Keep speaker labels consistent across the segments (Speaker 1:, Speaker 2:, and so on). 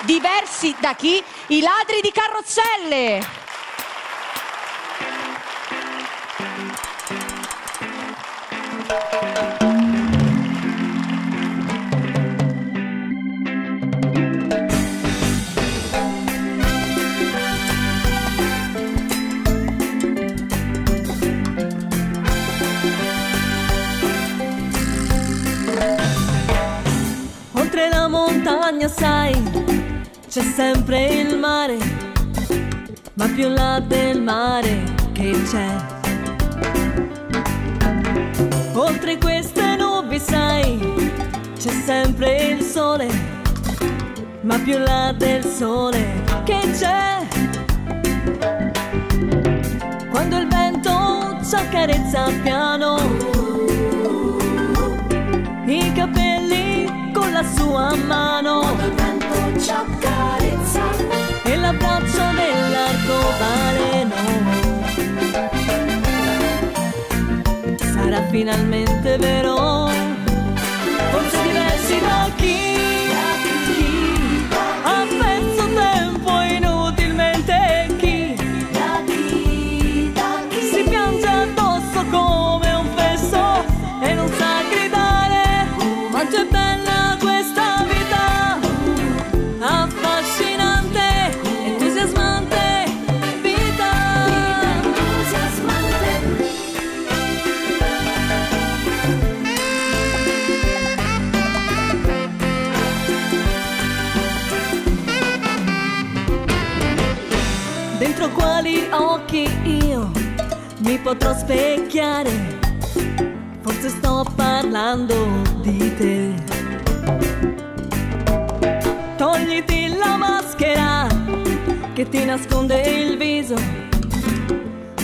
Speaker 1: diversi da chi? I ladri di carrozzelle.
Speaker 2: Oltre la montagna, sai, c'è sempre il mare, ma più là del mare che c'è. Oltre queste nubi, sai, c'è sempre il sole, ma più là del sole che c'è. Quando il vento ci accarezza piano i capelli con la sua mano, quando il vento ci accarezza e l'abbraccio dell'arcobaleno, sarà finalmente vero, forse diversi da chi ha perso tempo inutilmente, chi si piange addosso come un fesso e non sa gridare quanto è bella questa vita, affascinante, entusiasmante vita, entusiasmante. Dentro quali occhi io mi potrò specchiare? Forse sto parlando di te. Togliti la maschera che ti nasconde il viso,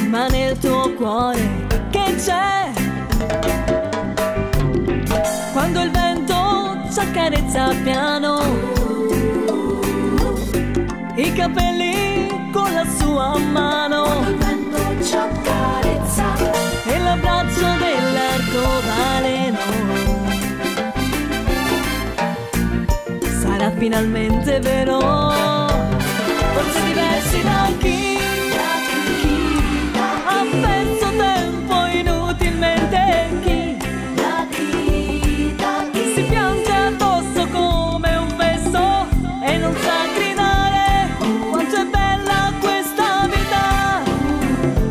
Speaker 2: ma nel tuo cuore che c'è? Quando il vento ci accarezza piano i capelli con la sua mano, quando il vento ci accarezza e l'abbraccio dell'arcobaleno, sarà finalmente vero, forse diversi da chi ha perso tempo inutilmente, chi si piange addosso come un fesso e non sa gridare quanto è bella questa vita,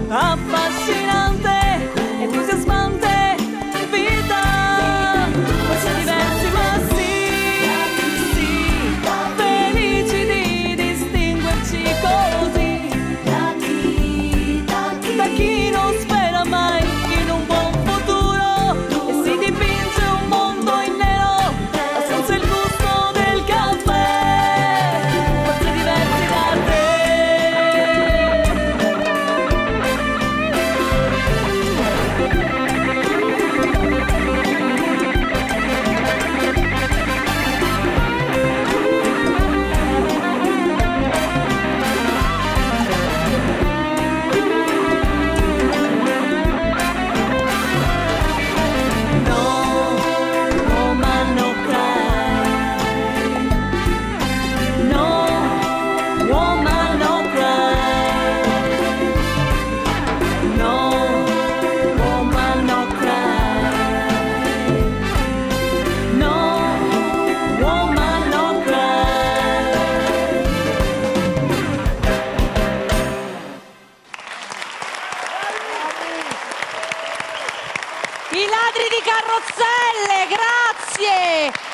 Speaker 2: affascinante, entusiasmante vita, forse diversi ma sì, felici di distinguerci così, da chi non spera mai in un buon futuro e si dipinge un mondo in nero senza il gusto del caffè, forse diversi da te.
Speaker 1: I ladri di carrozzelle, grazie!